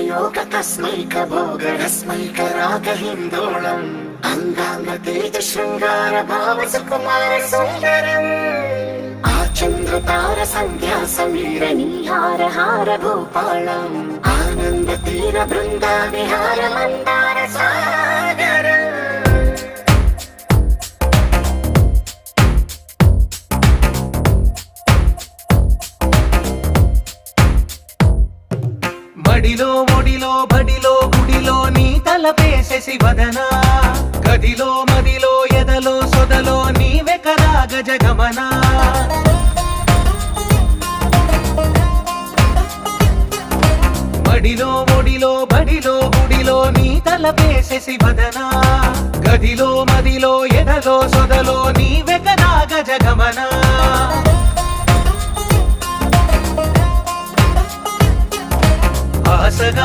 योग तस्मैक भोगरस्मैक रागहिन्दोळम् अंगांग तेज शृंगार भाव सुकुमार सुंदरम् आचंद्र तार संध्या समीर नीहार हार भूपालम् आनंद तीर बृंदा विहार मंदार सागरम् మడిలో ఒడిలో బడిలో గుడిలో నీ తలపేసేసి వదనా గదిలో మదిలో ఎదలో సొదలో నీవే కదా గజగమనా మడిలో ఒడిలో బడిలో గుడిలో నీ తలపేసేసి వదనా గదిలో మదిలో ఎదలో సొదలో నీవే కదా గజగమనా